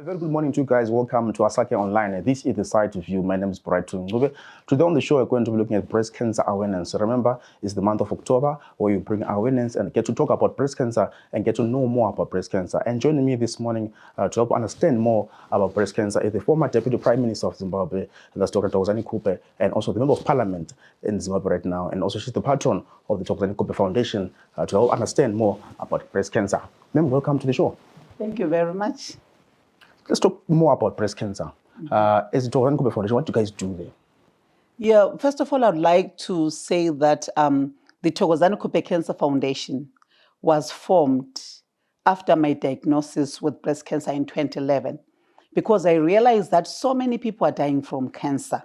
Very good morning to you guys. Welcome to Asake Online. This is the CITE View. My name is Brighton. Today on the show, we're going to be looking at breast cancer awareness. Remember, it's the month of October where you bring awareness and get to talk about breast cancer and get to know more about breast cancer. And joining me this morning to help understand more about breast cancer is the former Deputy Prime Minister of Zimbabwe, and that's Dr. Thokozani Khupe, and also the Member of Parliament in Zimbabwe right now. And also she's the patron of the Thokozani Khupe Foundation to help understand more about breast cancer. Ma'am, welcome to the show. Thank you very much. Let's talk more about breast cancer. As the Thokozani Khupe Foundation, what do you guys do there? Yeah, first of all, I'd like to say that the Thokozani Khupe Cancer Foundation was formed after my diagnosis with breast cancer in 2011, because I realized that so many people are dying from cancer,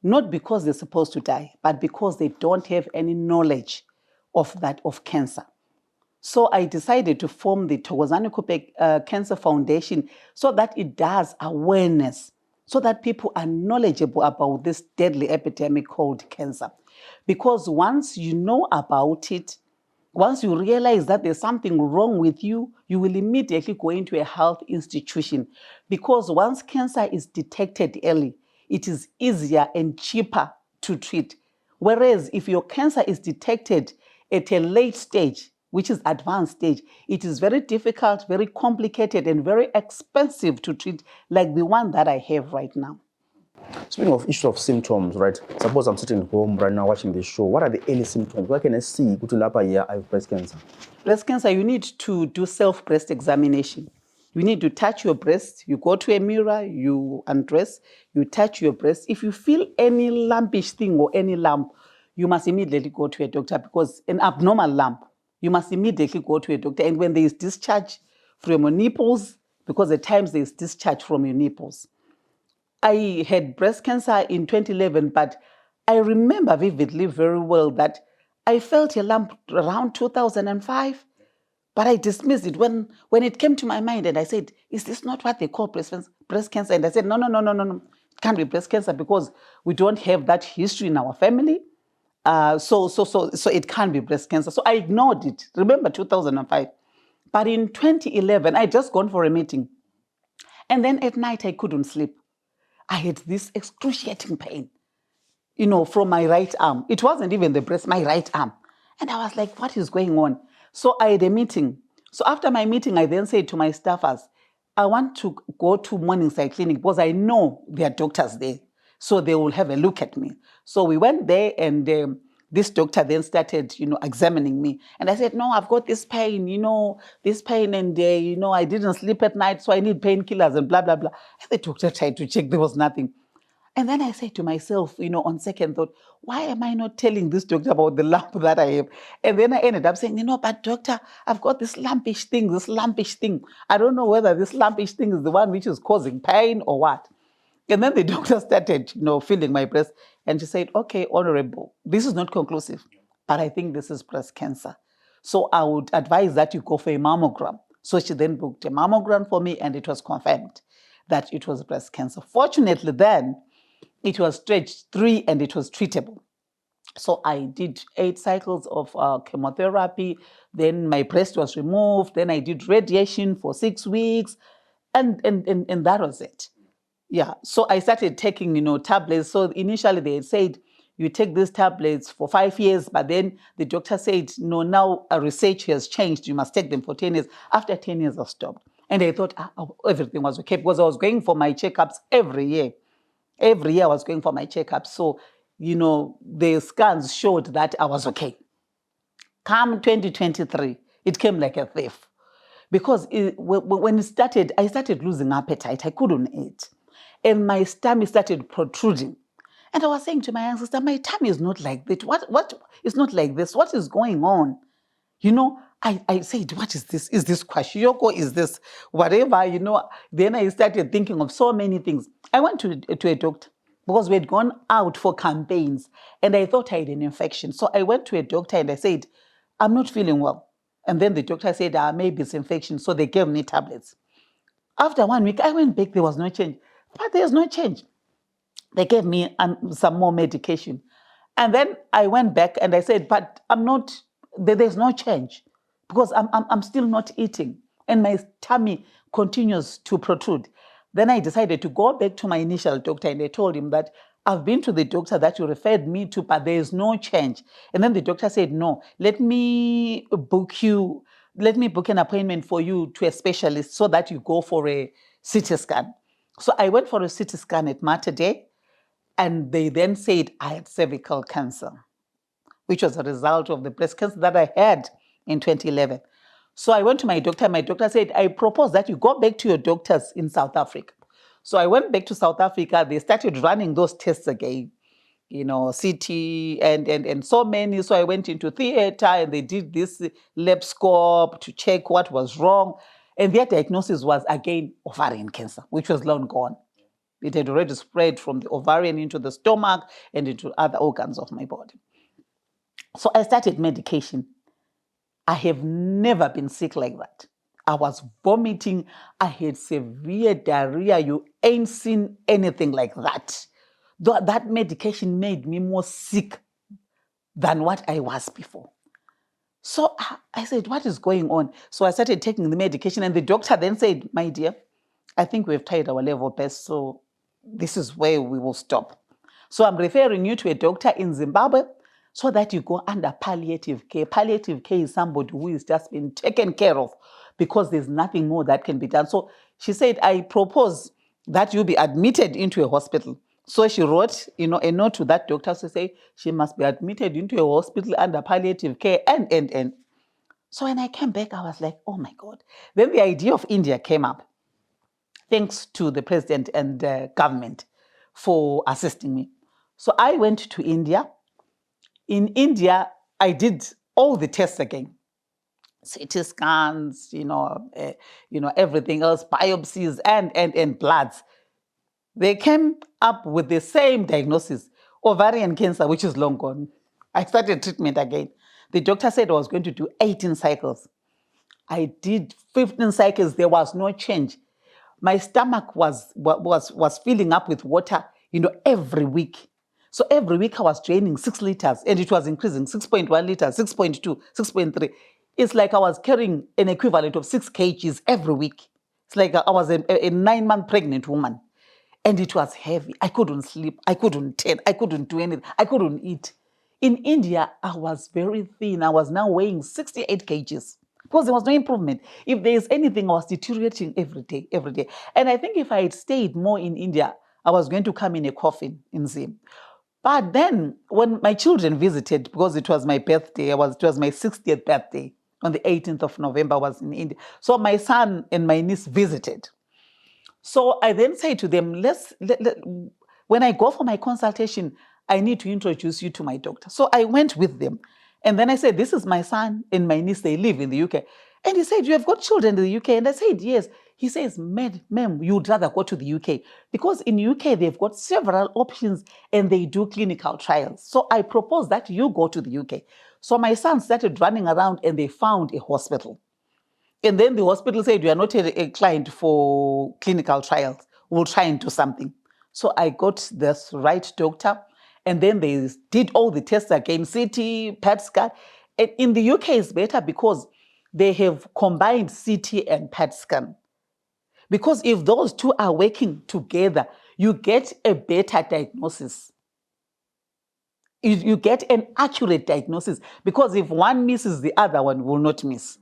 not because they're supposed to die, but because they don't have any knowledge of cancer. So I decided to form the Thokozani Khupe Cancer Foundation so that it does awareness, so that people are knowledgeable about this deadly epidemic called cancer. Because once you know about it, once you realize that there's something wrong with you, you will immediately go into a health institution. Because once cancer is detected early, it is easier and cheaper to treat. Whereas if your cancer is detected at a late stage, which is advanced stage, it is very difficult, very complicated, and very expensive to treat, like the one that I have right now. Speaking of issue of symptoms, right? Suppose I'm sitting at home right now watching this show. What are the early symptoms? What can I see? Go to Lapa here, I have breast cancer. Breast cancer, you need to do self-breast examination. You need to touch your breast. You go to a mirror, you undress, you touch your breast. If you feel any lumpish thing or any lump, you must immediately go to a doctor, because an abnormal lump, you must immediately go to a doctor. And when there is discharge from your nipples, because at times there is discharge from your nipples. I had breast cancer in 2011, but I remember vividly very well that I felt a lump around 2005, but I dismissed it when it came to my mind, and I said, is this not what they call breast cancer? And I said, no, it can't be breast cancer because we don't have that history in our family. So it can't be breast cancer. So I ignored it. Remember 2005. But in 2011, I had just gone for a meeting. And then at night, I couldn't sleep. I had this excruciating pain, from my right arm. It wasn't even the breast, my right arm. And I was like, what is going on? So I had a meeting. So after my meeting, I then said to my staffers, I want to go to Morningside Clinic because I know there are doctors there. So they will have a look at me. So we went there, and this doctor then started, examining me. And I said, no, I've got this pain, and, I didn't sleep at night, so I need painkillers and blah, blah, blah. And the doctor tried to check, there was nothing. And then I said to myself, on second thought, why am I not telling this doctor about the lump that I have? And then I ended up saying, but doctor, I've got this lumpish thing. I don't know whether this lumpish thing is the one which is causing pain or what. And then the doctor started, feeling my breast, and she said, okay, honorable, this is not conclusive, but I think this is breast cancer. So I would advise that you go for a mammogram. So she then booked a mammogram for me, and it was confirmed that it was breast cancer. Fortunately then, it was stage 3 and it was treatable. So I did 8 cycles of chemotherapy. Then my breast was removed. Then I did radiation for 6 weeks, and that was it. Yeah, so I started taking, tablets. So initially they had said, you take these tablets for 5 years, but then the doctor said, no, now research has changed. You must take them for 10 years. After 10 years, I stopped. And I thought everything was okay, because I was going for my checkups every year. Every year I was going for my checkups. So, the scans showed that I was okay. Come 2023, it came like a thief. Because when it started, I started losing appetite. I couldn't eat. And my stomach started protruding. And I was saying to my young sister, my tummy is not like that. What is not like this? What is going on? I said, what is this? Is this kwashiorkor? Is this whatever? Then I started thinking of so many things. I went to a doctor because we had gone out for campaigns, and I thought I had an infection. So I went to a doctor and I said, I'm not feeling well. And then the doctor said, maybe it's infection. So they gave me tablets. After 1 week, I went back, there was no change. But there's no change. They gave me some more medication. And then I went back and I said, but there's no change, because I'm still not eating. And my tummy continues to protrude. Then I decided to go back to my initial doctor, and I told him that I've been to the doctor that you referred me to, but there is no change. And then the doctor said, no, let me book an appointment for you to a specialist so that you go for a CT scan. So I went for a CT scan at Mater Day, and they then said I had cervical cancer, which was a result of the breast cancer that I had in 2011. So I went to my doctor. My doctor said, I propose that you go back to your doctors in South Africa. So I went back to South Africa. They started running those tests again, CT and so many. So I went into theater, and they did this lab scope to check what was wrong. And their diagnosis was again ovarian cancer, which was long gone. It had already spread from the ovarian into the stomach and into other organs of my body. So I started medication. I have never been sick like that. I was vomiting. I had severe diarrhea. You ain't seen anything like that. That medication made me more sick than what I was before. So I said, what is going on? So I started taking the medication, and the doctor then said, my dear, I think we've tried our level best, so this is where we will stop. So I'm referring you to a doctor in Zimbabwe so that you go under palliative care. Palliative care is somebody who is just been taken care of because there's nothing more that can be done. So she said, I propose that you be admitted into a hospital. So she wrote, a note to that doctor to say she must be admitted into a hospital under palliative care and. So when I came back, I was like, oh my God. Then the idea of India came up. Thanks to the president and the government for assisting me. So I went to India. In India, I did all the tests again. CT scans, everything else, biopsies and bloods. They came up with the same diagnosis, ovarian cancer, which is long gone. I started treatment again. The doctor said I was going to do 18 cycles. I did 15 cycles. There was no change. My stomach was filling up with water, every week. So every week I was draining 6 liters, and it was increasing 6.1 liters, 6.2, 6.3. It's like I was carrying an equivalent of 6 kgs every week. It's like I was a 9-month pregnant woman, and it was heavy. I couldn't sleep. I couldn't turn. I couldn't do anything. I couldn't eat. In India, I was very thin. I was now weighing 68 kgs. Because there was no improvement. If there is anything, I was deteriorating every day. And I think if I had stayed more in India, I was going to come in a coffin in Zim. But then when my children visited, because it was my birthday, it was my 60th birthday, on the 18th of November, I was in India. So my son and my niece visited. So I then say to them, when I go for my consultation, I need to introduce you to my doctor. So I went with them. And then I said, this is my son and my niece, they live in the UK. And he said, you have got children in the UK? And I said, yes. He says, ma'am, you would rather go to the UK. Because in the UK, they've got several options and they do clinical trials. So I propose that you go to the UK. So my son started running around, and they found a hospital. And then the hospital said, you are not a client for clinical trials. We'll try and do something. So I got this right doctor. And then they did all the tests again, CT, PET scan. And in the UK, it's better because they have combined CT and PET scan. Because if those two are working together, you get a better diagnosis. You get an accurate diagnosis, because if one misses, the other one will not miss.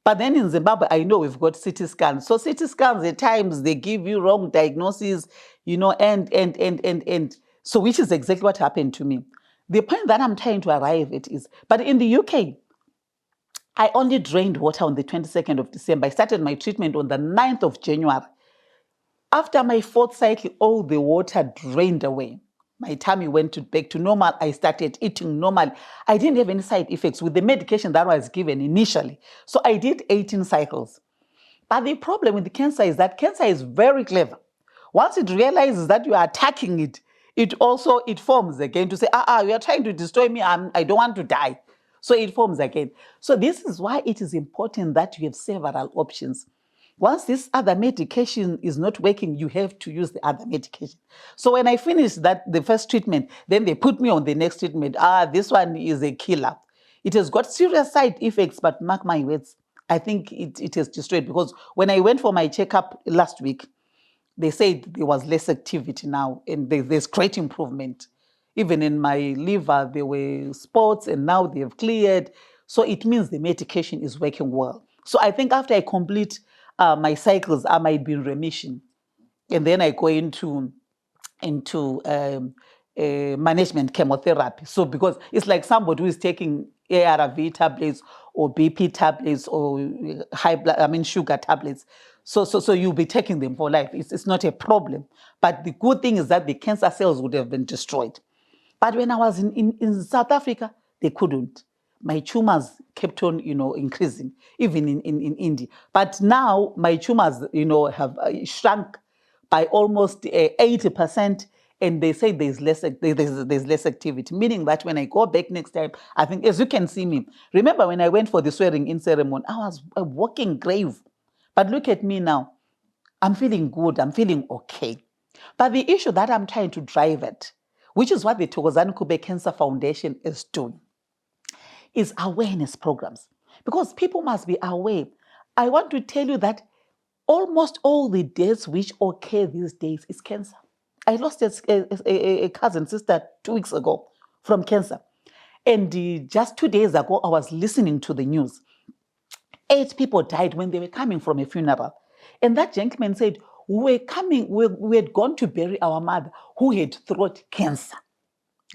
But then in Zimbabwe, I know we've got CT scans. So CT scans, at times, they give you wrong diagnosis, and so which is exactly what happened to me. The point that I'm trying to arrive at is, but in the UK, I only drained water on the 22nd of December. I started my treatment on the 9th of January. After my 4th cycle, all the water drained away. My tummy went back to normal. I started eating normal. I didn't have any side effects with the medication that was given initially. So I did 18 cycles. But the problem with the cancer is that cancer is very clever. Once it realizes that you are attacking it, it forms again to say, you are trying to destroy me. I don't want to die. So it forms again. So this is why it is important that you have several options. Once this other medication is not working, you have to use the other medication. So when I finished the first treatment, then they put me on the next treatment. This one is a killer. It has got serious side effects, but mark my words, I think it has destroyed, because when I went for my checkup last week, they said there was less activity now, and there's great improvement. Even in my liver, there were spots, and now they have cleared. So it means the medication is working well. So I think after I complete my cycles, I might be in remission, and then I go into management chemotherapy. So because it's like somebody who is taking ARV tablets or BP tablets or sugar tablets. So you'll be taking them for life. It's not a problem. But the good thing is that the cancer cells would have been destroyed. But when I was in South Africa, they couldn't. My tumors kept on, increasing, even in India. But now my tumors, have shrunk by almost 80%, and they say there's less activity, meaning that when I go back next time, I think, as you can see me, remember when I went for the swearing-in ceremony, I was a walking grave. But look at me now. I'm feeling good. I'm feeling okay. But the issue that I'm trying to drive at, which is what the Thokozani Khupe Cancer Foundation is doing, is awareness programs. Because people must be aware. I want to tell you that almost all the deaths which occur these days is cancer. I lost a cousin sister 2 weeks ago from cancer. And just 2 days ago, I was listening to the news. 8 people died when they were coming from a funeral. And that gentleman said, we had gone to bury our mother who had throat cancer.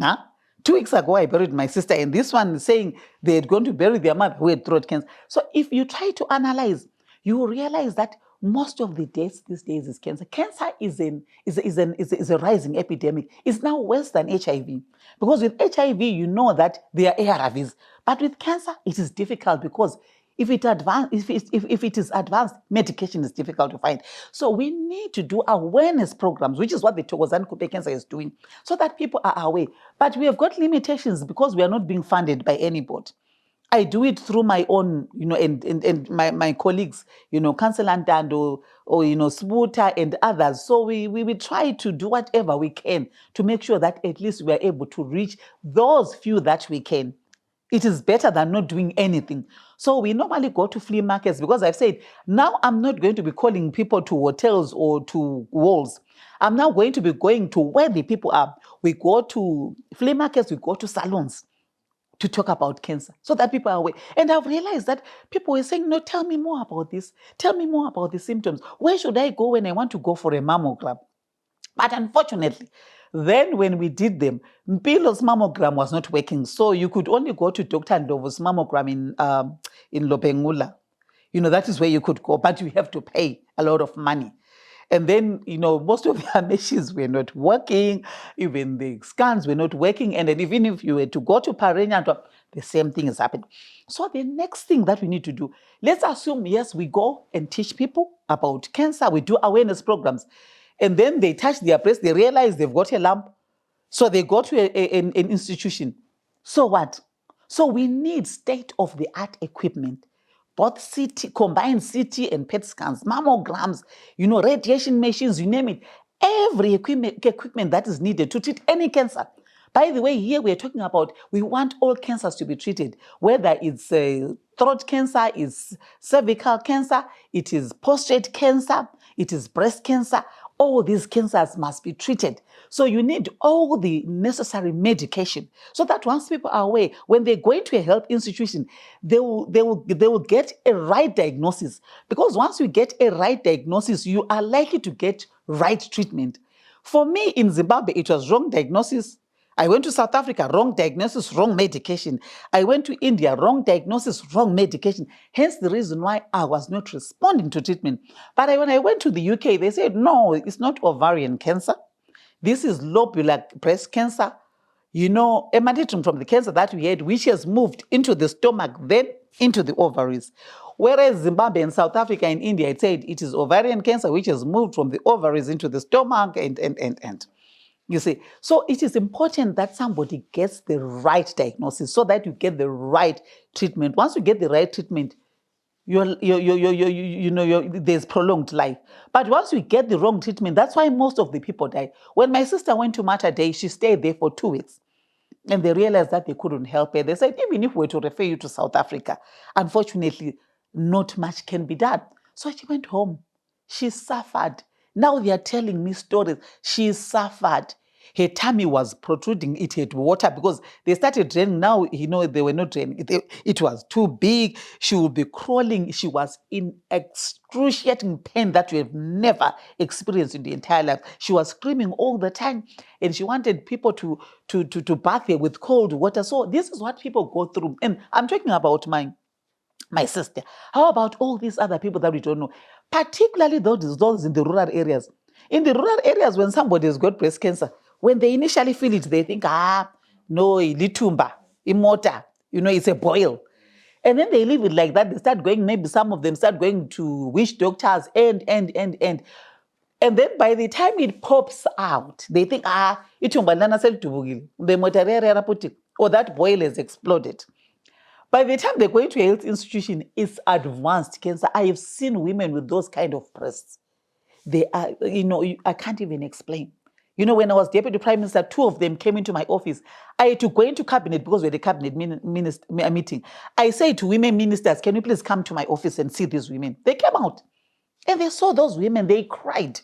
Huh? 2 weeks ago, I buried my sister, and this one is saying they had gone to bury their mother who had throat cancer. So if you try to analyze, you will realize that most of the deaths these days is cancer. Cancer is a rising epidemic. It's now worse than HIV. Because with HIV, you know that there are ARVs. But with cancer, it is difficult, because if it is advanced, medication is difficult to find. So we need to do awareness programs, which is what the Thokozani Khupe Cancer is doing, so that people are aware. But we have got limitations because we are not being funded by anybody. I do it through my own, and my colleagues, Council Antando or Sputa and others. So we try to do whatever we can to make sure that at least we are able to reach those few that we can. It is better than not doing anything. So we normally go to flea markets, because I've said, now I'm not going to be calling people to hotels or to walls. I'm now going to be going to where the people are. We go to flea markets, we go to salons to talk about cancer, so that people are aware. And I've realized that people are saying, no, tell me more about this. Tell me more about the symptoms. Where should I go when I want to go for a mammogram? But unfortunately, then when we did them, Mpilo's mammogram was not working. So you could only go to Dr. Ndovo's mammogram in Lopengula. That is where you could go, but you have to pay a lot of money. And then, most of their machines were not working. Even the scans were not working. And then even if you were to go to Parenya, the same thing is happening. So the next thing that we need to do, let's assume, yes, we go and teach people about cancer. We do awareness programs. And then they touch their breast, they realize they've got a lump. So they go to an institution. So what? So we need state-of-the-art equipment, both combined CT and PET scans, mammograms, radiation machines, you name it. Every equipment that is needed to treat any cancer. By the way, here we're talking about, we want all cancers to be treated, whether it's throat cancer, it's cervical cancer, it is prostate cancer, it is breast cancer. All these cancers must be treated. So you need all the necessary medication, so that once people are aware, when they go into a health institution, they will get a right diagnosis. Because once you get a right diagnosis, you are likely to get right treatment. For me in Zimbabwe, it was wrong diagnosis. I went to South Africa, wrong diagnosis, wrong medication. I went to India, wrong diagnosis, wrong medication. Hence the reason why I was not responding to treatment. But when I went to the UK, they said, no, it's not ovarian cancer. This is lobular breast cancer. Emanating from the cancer that we had, which has moved into the stomach, then into the ovaries. Whereas Zimbabwe and South Africa and India, it said it is ovarian cancer, which has moved from the ovaries into the stomach and. You see, so it is important that somebody gets the right diagnosis, so that you get the right treatment. Once you get the right treatment, there's prolonged life. But once you get the wrong treatment, that's why most of the people die. When my sister went to Mater Dei, she stayed there for 2 weeks. And they realized that they couldn't help her. They said, even if we were to refer you to South Africa, unfortunately, not much can be done. So she went home. She suffered. Now they are telling me stories. She suffered. Her tummy was protruding. It had water because they started draining. Now, they were not draining. It was too big. She would be crawling. She was in excruciating pain that we have never experienced in the entire life. She was screaming all the time, and she wanted people to bath her with cold water. So this is what people go through. And I'm talking about my sister. How about all these other people that we don't know? Particularly those in the rural areas. In the rural areas, when somebody has got breast cancer, when they initially feel it, they think, no, litumba, imota, it's a boil. And then they leave it like that. They start going, maybe some of them start going to witch doctors and. And then by the time it pops out, they think, itumba lana selitubukile, or that boil has exploded. By the time they go into a health institution, it's advanced cancer. I have seen women with those kind of breasts. They are, I can't even explain. When I was Deputy Prime Minister, 2 of them came into my office. I had to go into cabinet because we had a cabinet meeting. I said to women ministers, can you please come to my office and see these women? They came out and they saw those women. They cried.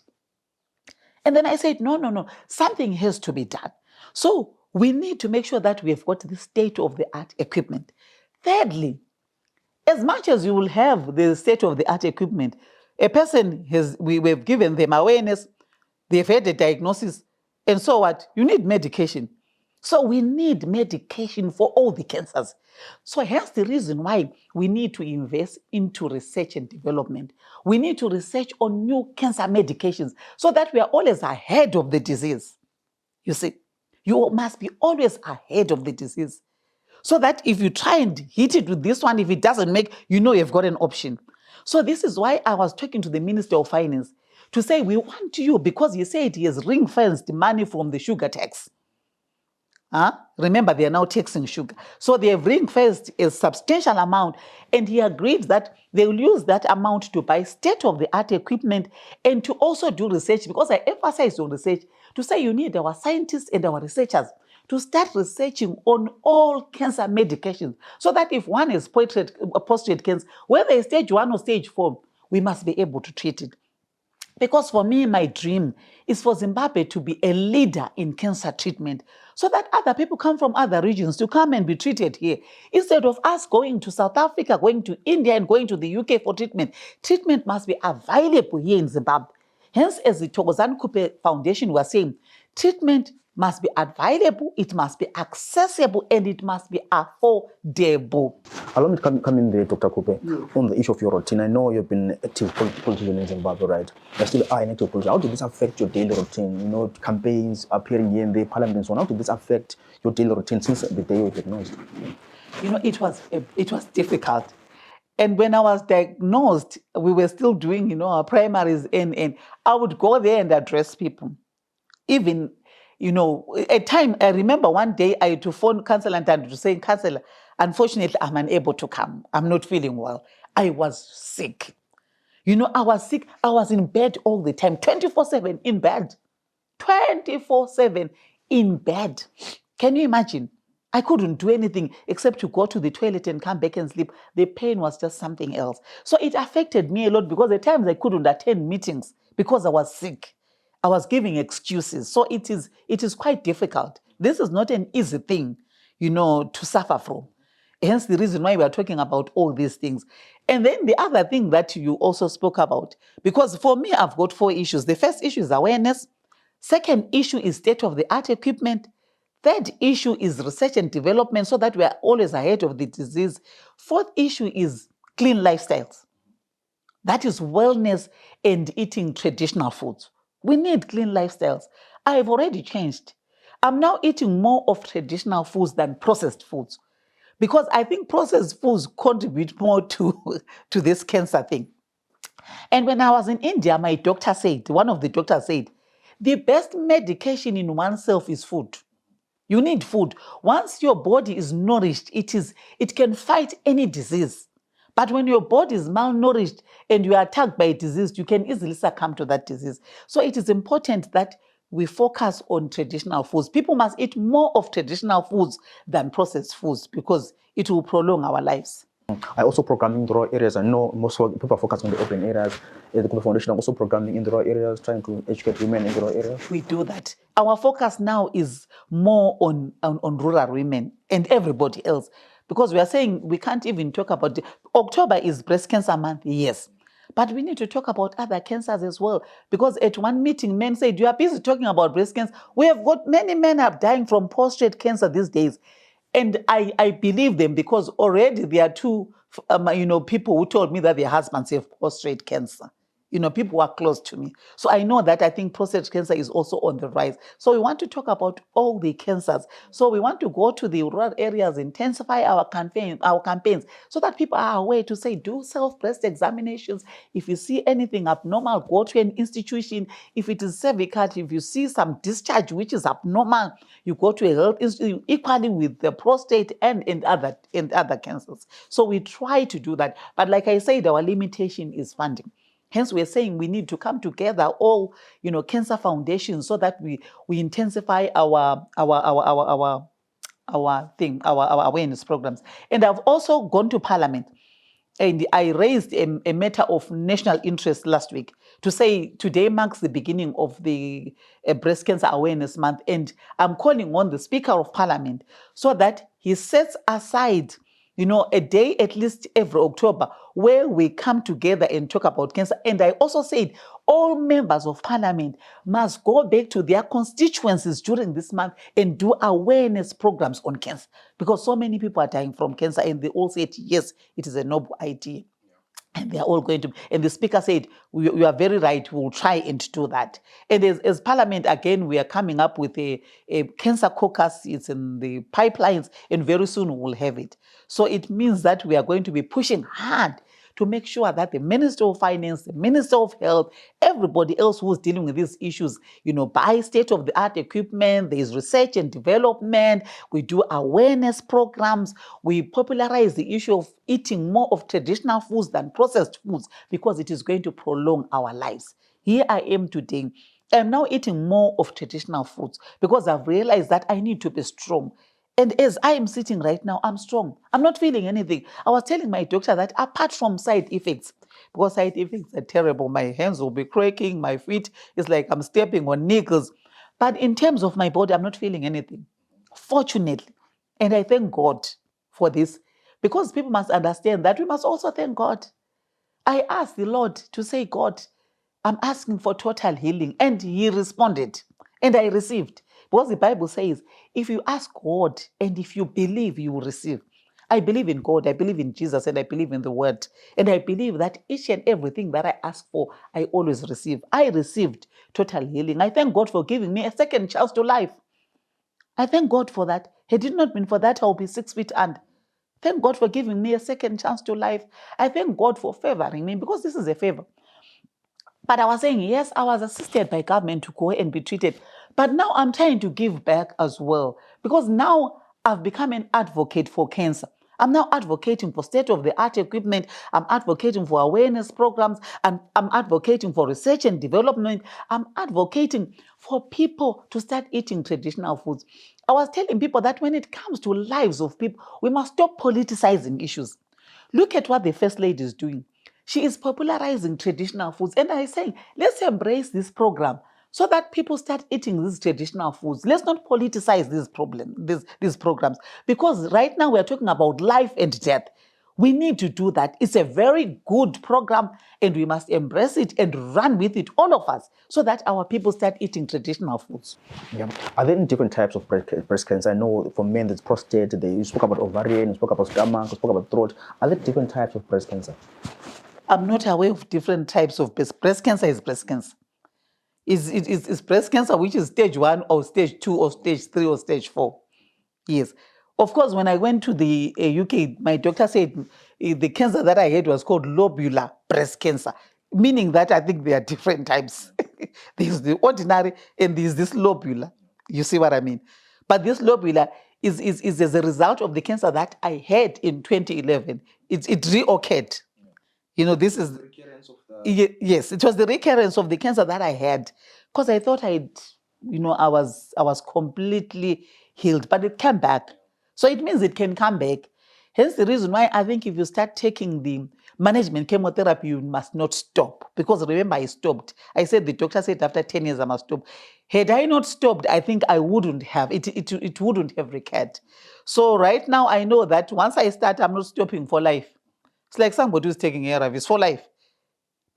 And then I said, no, something has to be done. So we need to make sure that we have got the state-of-the-art equipment. Thirdly, as much as you will have the state-of-the-art equipment, a person we've given them awareness, they've had a diagnosis, and so what? You need medication. So we need medication for all the cancers. So here's the reason why we need to invest into research and development. We need to research on new cancer medications so that we are always ahead of the disease. You see, you must be always ahead of the disease. So that if you try and hit it with this one, if it doesn't make, you've got an option. So this is why I was talking to the Minister of Finance to say, we want you, because he said he has ring-fenced money from the sugar tax. Remember, they are now taxing sugar. So they have ring-fenced a substantial amount, and he agreed that they will use that amount to buy state-of-the-art equipment and to also do research, because I emphasized on research, to say you need our scientists and our researchers to start researching on all cancer medications so that if one is prostate cancer, whether it's stage 1 or stage 4, we must be able to treat it. Because for me, my dream is for Zimbabwe to be a leader in cancer treatment so that other people come from other regions to come and be treated here. Instead of us going to South Africa, going to India, and going to the UK for treatment, treatment must be available here in Zimbabwe. Hence, as the Thokozani Khupe Foundation was saying, treatment must be available, it must be accessible, and it must be affordable. Allow me to come in there, Dr. Khupe, on the issue of your routine. I know you've been active politician in Zimbabwe, right? You're still an active politician. How did this affect your daily routine? Campaigns appearing here in the parliament and so on. How did this affect your daily routine since the day you were diagnosed? It was difficult. And when I was diagnosed, we were still doing, our primaries, and I would go there and address people. Even, at time, I remember one day I had to phone Councillor Ntando to say, Councillor, unfortunately, I'm unable to come. I'm not feeling well. I was sick. I was sick. I was in bed all the time, 24/7 in bed. 24/7 in bed. Can you imagine? I couldn't do anything except to go to the toilet and come back and sleep. The pain was just something else. So it affected me a lot because at times I couldn't attend meetings because I was sick. I was giving excuses. So it is quite difficult. This is not an easy thing, to suffer from. Hence the reason why we are talking about all these things. And then the other thing that you also spoke about, because for me, I've got 4 issues. The first issue is awareness. Second issue is state-of-the-art equipment. Third issue is research and development so that we are always ahead of the disease. Fourth issue is clean lifestyles. That is wellness and eating traditional foods. We need clean lifestyles. I have already changed. I'm now eating more of traditional foods than processed foods because I think processed foods contribute more to this cancer thing. And when I was in India, one of the doctors said, the best medication in oneself is food. You need food. Once your body is nourished, it can fight any disease. But when your body is malnourished and you are attacked by a disease, you can easily succumb to that disease. So it is important that we focus on traditional foods. People must eat more of traditional foods than processed foods because it will prolong our lives. I also programming the rural areas. I know most people are focused on the urban areas. At the Khupe Foundation, I'm also programming in the rural areas, trying to educate women in the rural areas. We do that. Our focus now is more on rural women and everybody else, because we are saying we can't even talk about October is breast cancer month, yes. But we need to talk about other cancers as well. Because at one meeting, men said, you are busy talking about breast cancer. We have got many men are dying from prostate cancer these days. And I believe them, because already there are two people who told me that their husbands have prostate cancer. People who are close to me. So I know that I think prostate cancer is also on the rise. So we want to talk about all the cancers. So we want to go to the rural areas, intensify our campaigns, so that people are aware to say, do self-breast examinations. If you see anything abnormal, go to an institution. If it is cervical, if you see some discharge which is abnormal, you go to a health institute, equally with the prostate and other cancers. So we try to do that. But like I said, our limitation is funding. Hence, we're saying we need to come together, all cancer foundations, so that we intensify our awareness programs. And I've also gone to Parliament, and I raised a matter of national interest last week to say today marks the beginning of the Breast Cancer Awareness Month, and I'm calling on the Speaker of Parliament so that he sets aside a day at least every October where we come together and talk about cancer. And I also said all members of Parliament must go back to their constituencies during this month and do awareness programs on cancer, because so many people are dying from cancer, and they all said, yes, it is a noble idea. And they are all going to, and the speaker said, you are very right, we'll try and do that. And as Parliament, again, we are coming up with a cancer caucus. It's in the pipelines, and very soon we'll have it. So it means that we are going to be pushing hard to make sure that the Minister of Finance, the Minister of Health, everybody else who's dealing with these issues, buy state-of-the-art equipment, there's research and development, we do awareness programs, we popularize the issue of eating more of traditional foods than processed foods, because it is going to prolong our lives. Here I am today. I'm now eating more of traditional foods because I've realized that I need to be strong. And as I am sitting right now, I'm strong. I'm not feeling anything. I was telling my doctor that apart from side effects, because side effects are terrible, my hands will be cracking, my feet is like I'm stepping on niggles. But in terms of my body, I'm not feeling anything, fortunately. And I thank God for this, because people must understand that we must also thank God. I asked the Lord to say, God, I'm asking for total healing. And he responded, and I received. Because the Bible says, if you ask God and if you believe, you will receive. I believe in God, I believe in Jesus, and I believe in the word. And I believe that each and everything that I ask for, I always receive. I received total healing. I thank God for giving me a second chance to life. I thank God for that. Had it not been for that, I'll be 6 feet under. Thank God for giving me a second chance to life. I thank God for favoring me, because this is a favor. But I was saying, yes, I was assisted by government to go and be treated. But now I'm trying to give back as well, because now I've become an advocate for cancer. I'm now advocating for state-of-the-art equipment. I'm advocating for awareness programs. I'm advocating for research and development. I'm advocating for people to start eating traditional foods. I was telling people that when it comes to lives of people, we must stop politicizing issues. Look at what the First Lady is doing. She is popularizing traditional foods. And I'm saying, let's embrace this program so that people start eating these traditional foods. Let's not politicize these programs. Because right now we're talking about life and death. We need to do that. It's a very good program, and we must embrace it and run with it, all of us, so that our people start eating traditional foods. Yeah. Are there any different types of breast cancer? I know for men there's prostate, you spoke about ovarian, you spoke about stomach, you spoke about throat. Are there different types of breast cancer? I'm not aware of different types of breast cancer. Is breast cancer. Is breast cancer which is stage 1 or stage 2 or stage 3 or stage 4. Yes. Of course, when I went to the UK, my doctor said the cancer that I had was called lobular breast cancer, meaning that I think there are different types. There's the ordinary and there's this lobular. You see what I mean? But this lobular is as a result of the cancer that I had in 2011. It reoccurred. This is the recurrence of the... Yes, it was the recurrence of the cancer that I had, because I thought I was completely healed, but it came back. So it means it can come back. Hence the reason why I think if you start taking the management chemotherapy, you must not stop. Because remember, I stopped. I said, the doctor said after 10 years I must stop. Had I not stopped, I think I wouldn't have. It wouldn't have recurred. So right now I know that once I start, I'm not stopping for life. It's like somebody who's taking ARVs for life.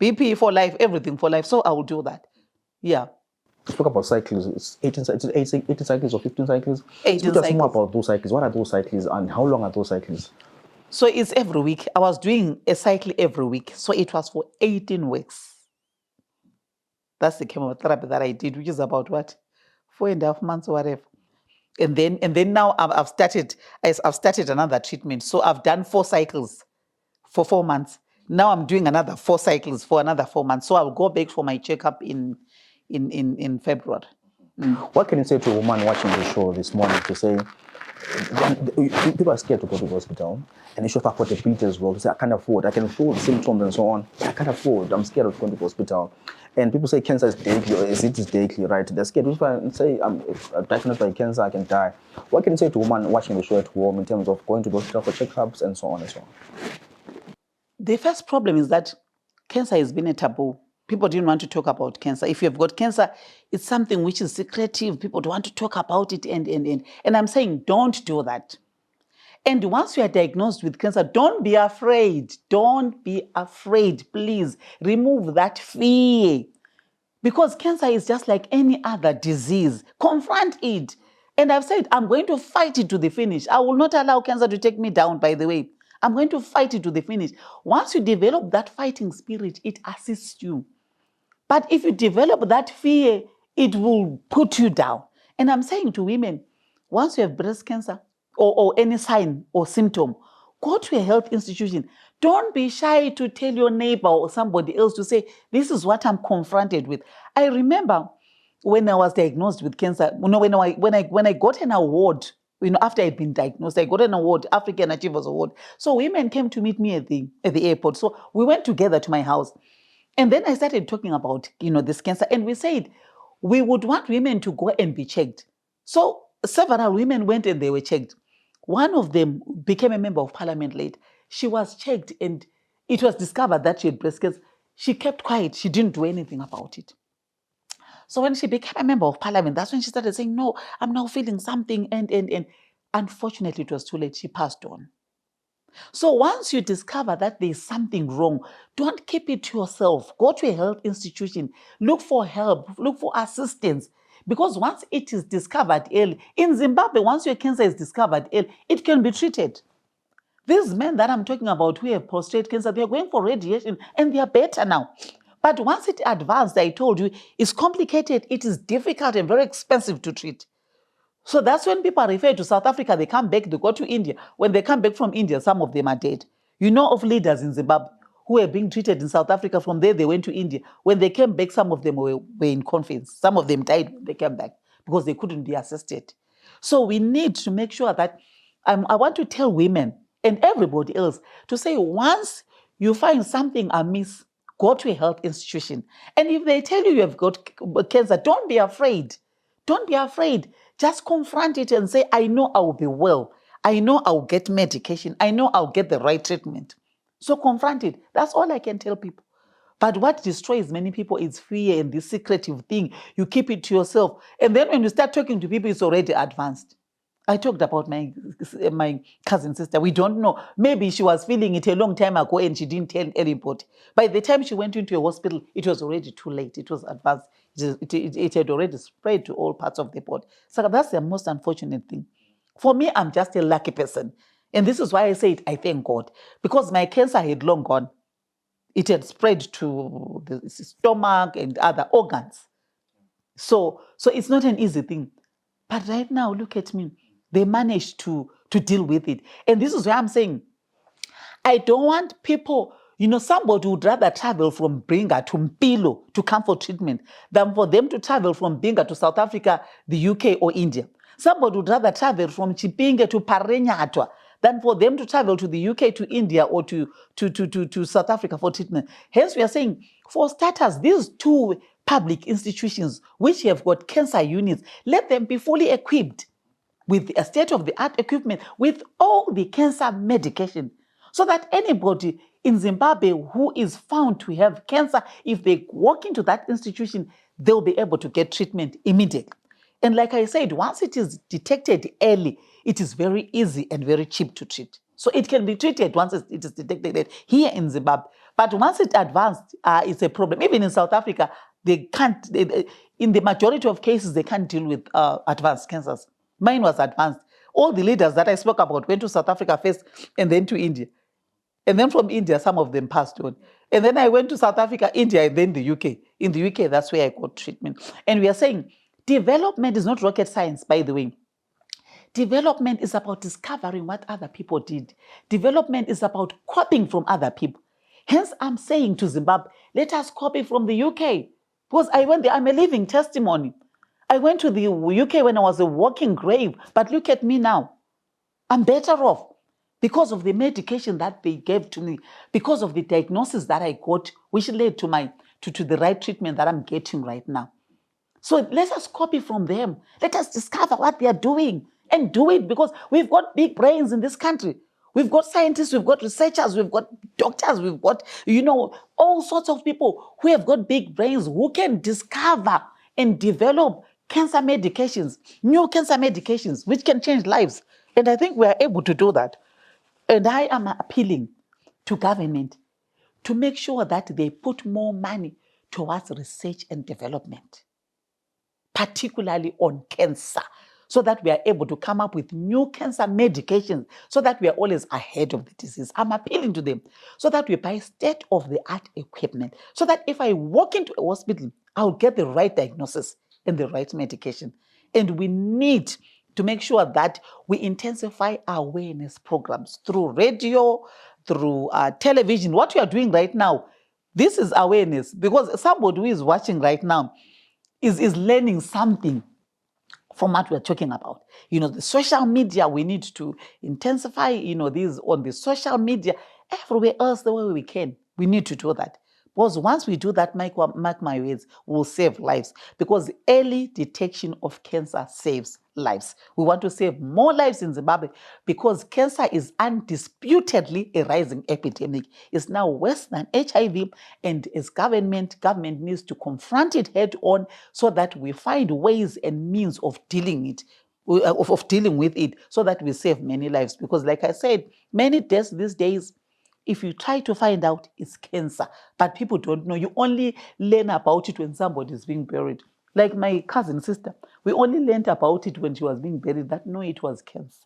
BP for life, everything for life. So I will do that. Yeah. Talk about cycles. It's 18 cycles or 15 cycles. 18 Speak to us more cycles. about those cycles. What are those cycles and how long are those cycles? So it's every week. I was doing a cycle every week. So it was for 18 weeks. That's the chemotherapy that I did, which is about what? 4.5 months or whatever. And then now I've started another treatment. So I've done 4 cycles for 4 months. Now I'm doing another 4 cycles for another 4 months. So I'll go back for my checkup in February. What can you say to a woman watching the show this morning to say, people are scared to go to the hospital and they show affordability as well. They say, I can't afford, I can feel the symptoms and so on. I can't afford, I'm scared of going to the hospital. And people say cancer is deadly or is it deadly, right? They're scared. If I say I'm diagnosed by cancer, I can die. What can you say to a woman watching the show at home in terms of going to the hospital for checkups and so on and so on? The first problem is that cancer has been a taboo. People didn't want to talk about cancer. If you've got cancer, it's something which is secretive. People don't want to talk about it. And I'm saying, don't do that. And once you are diagnosed with cancer, don't be afraid. Don't be afraid. Please remove that fear. Because cancer is just like any other disease. Confront it. And I've said, I'm going to fight it to the finish. I will not allow cancer to take me down, by the way. I'm going to fight it to the finish. Once you develop that fighting spirit, it assists you. But if you develop that fear, it will put you down. And I'm saying to women, once you have breast cancer or any sign or symptom, go to a health institution. Don't be shy to tell your neighbor or somebody else to say, this is what I'm confronted with. I remember when I was diagnosed with cancer, when I got an award, after I'd been diagnosed, I got an award, African Achievers Award. So women came to meet me at the airport. So we went together to my house. And then I started talking about, this cancer. And we said, we would want women to go and be checked. So several women went and they were checked. One of them became a member of parliament late. She was checked and it was discovered that she had breast cancer. She kept quiet. She didn't do anything about it. So when she became a member of parliament, that's when she started saying, no, I'm now feeling something. And unfortunately, it was too late. She passed on. So once you discover that there's something wrong, don't keep it to yourself. Go to a health institution. Look for help. Look for assistance. Because once it is discovered early, in Zimbabwe, once your cancer is discovered early, it can be treated. These men that I'm talking about who have prostate cancer, they're going for radiation and they are better now. But once it advanced, I told you, it's complicated, it is difficult and very expensive to treat. So that's when people refer to South Africa, they come back, they go to India. When they come back from India, some of them are dead. You know of leaders in Zimbabwe who were being treated in South Africa. From there, they went to India. When they came back, some of them were in confins. Some of them died when they came back because they couldn't be assisted. So we need to make sure that I want to tell women and everybody else to say, once you find something amiss, go to a health institution. And if they tell you have got cancer, don't be afraid. Don't be afraid. Just confront it and say, I know I will be well. I know I'll get medication. I know I'll get the right treatment. So confront it. That's all I can tell people. But what destroys many people is fear and this secretive thing. You keep it to yourself. And then when you start talking to people, it's already advanced. I talked about my cousin sister. We don't know. Maybe she was feeling it a long time ago and she didn't tell anybody. By the time she went into a hospital, it was already too late. It was advanced. It had already spread to all parts of the body. So that's the most unfortunate thing. For me, I'm just a lucky person. And this is why I say it, I thank God. Because my cancer had long gone. It had spread to the stomach and other organs. So it's not an easy thing. But right now, look at me. They managed to deal with it. And this is why I'm saying, I don't want people, somebody would rather travel from Bringa to Mpilo to come for treatment than for them to travel from Bringa to South Africa, the UK or India. Somebody would rather travel from Chipinge to Parenyatwa than for them to travel to the UK, to India, or to South Africa for treatment. Hence, we are saying, for starters, these two public institutions which have got cancer units, let them be fully equipped. with a state-of-the-art equipment, with all the cancer medication, so that anybody in Zimbabwe who is found to have cancer, if they walk into that institution, they'll be able to get treatment immediately. And like I said, once it is detected early, it is very easy and very cheap to treat. So it can be treated once it is detected here in Zimbabwe. But once it advanced, it's a problem. Even in South Africa, they can't, in the majority of cases, they can't deal with advanced cancers. Mine was advanced. All the leaders that I spoke about went to South Africa first and then to India. And then from India, some of them passed on. And then I went to South Africa, India, and then the UK. In the UK, that's where I got treatment. And we are saying development is not rocket science, by the way. Development is about discovering what other people did. Development is about copying from other people. Hence, I'm saying to Zimbabwe, let us copy from the UK. Because I went there, I'm a living testimony. I went to the UK when I was a walking grave, but look at me now. I'm better off because of the medication that they gave to me, because of the diagnosis that I got, which led to the right treatment that I'm getting right now. So let us copy from them. Let us discover what they are doing and do it, because we've got big brains in this country. We've got scientists, we've got researchers, we've got doctors, we've got, all sorts of people who have got big brains who can discover and develop cancer medications, new cancer medications, which can change lives. And I think we are able to do that. And I am appealing to government to make sure that they put more money towards research and development, particularly on cancer, so that we are able to come up with new cancer medications, so that we are always ahead of the disease. I'm appealing to them so that we buy state-of-the-art equipment, so that if I walk into a hospital, I'll get the right diagnosis and the right medication. And we need to make sure that we intensify awareness programs through radio, through television. What we are doing right now, this is awareness, because somebody who is watching right now is learning something from what we're talking about. The social media, we need to intensify, these on the social media, everywhere else the way we can. We need to do that. Because once we do that, mark my words, we'll save lives. Because early detection of cancer saves lives. We want to save more lives in Zimbabwe, because cancer is undisputedly a rising epidemic. It's now worse than HIV, and as government needs to confront it head on, so that we find ways and means of dealing with it, so that we save many lives. Because like I said, many deaths these days, if you try to find out, it's cancer, but people don't know. You only learn about it when somebody is being buried. Like my cousin sister, we only learned about it when she was being buried, that no, it was cancer.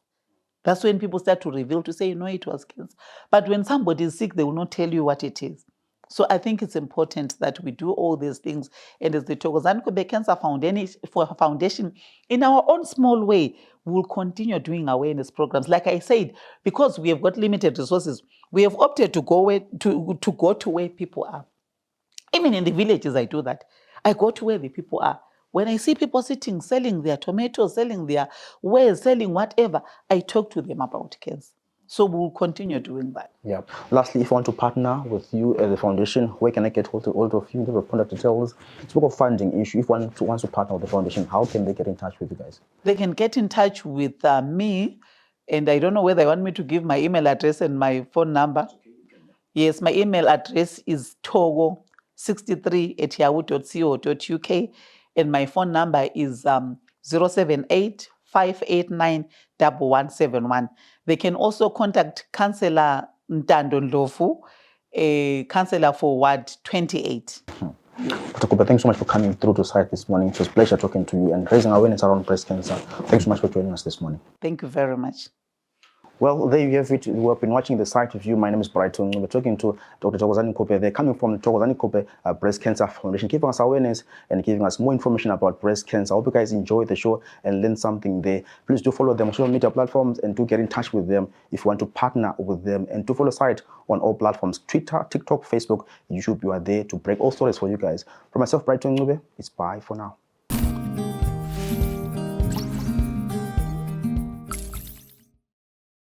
That's when people start to reveal, to say, no, it was cancer. But when somebody is sick, they will not tell you what it is. So I think it's important that we do all these things. And as the Thokozani Khupe Cancer Foundation, in our own small way, we'll continue doing awareness programs. Like I said, because we have got limited resources, we have opted to go to where people are. Even in the villages, I do that. I go to where the people are. When I see people sitting, selling their tomatoes, selling their wares, selling whatever, I talk to them about cancer. So we'll continue doing that. Yeah. Lastly, if you want to partner with you as a foundation, where can I get hold of you? Give a contact details. Spoke of funding issue. If one wants to partner with the foundation, how can they get in touch with you guys? They can get in touch with me, and I don't know whether I want me to give my email address and my phone number. Yes, my email address is togo63@yahoo.co.uk, and my phone number is 078-589-1171. They can also contact Councillor Ntando Ndlovu, a councillor for Ward 28. Dr. Khupe, thanks so much for coming through to CITE this morning. It was a pleasure talking to you and raising awareness around breast cancer. Thanks so much for joining us this morning. Thank you very much. Well, there you have it. We have been watching the CITE review. My name is Brighton. We're talking to Dr. Thokozani Khupe. They're coming from the Thokozani Khupe Breast Cancer Foundation, giving us awareness and giving us more information about breast cancer. I hope you guys enjoyed the show and learned something there. Please do follow them on social media platforms and do get in touch with them if you want to partner with them. And do follow CITE on all platforms: Twitter, TikTok, Facebook, YouTube. You are there to break all stories for you guys. From myself, Brighton, it's bye for now.